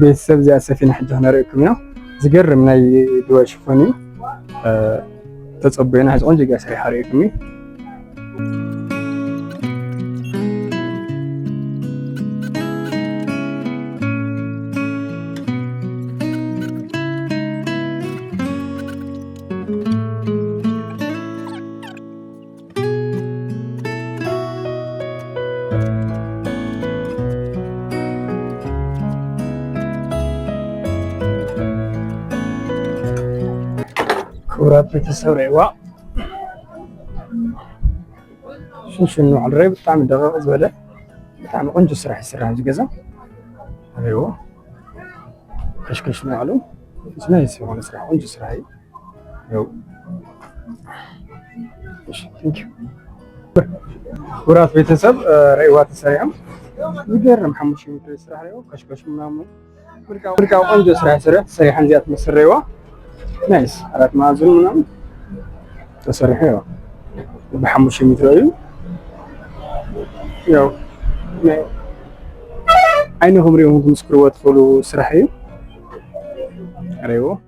ቤተሰብ እዚኣ ሰፊና ሕጂ ክነሪአኩም ኢና ዝገርም ናይ ድዋ ሽፎን እዩ ተፀቢና ቆንጆ ጌራ ሰሪሓ ሪአኩም እዩ كورات بتسوي ريوا شنو على الريب طعم دقيق زبده طعم قنج سرح يسرح جزا ايوه كشكش معلوم اسمه يسوي وانا سرح قنج سرح يو ماشي ثانك يو كورات بتسب ريوات سريعه يقرم حمش متر يسرح ريوا كشكش منامو بركاو قنج سرح سريحا زيات مصر ريوا نايس على مازن منام تصريحه بحمش مترايو يو عينهم ريهم مسكروات فلو سرحي ريو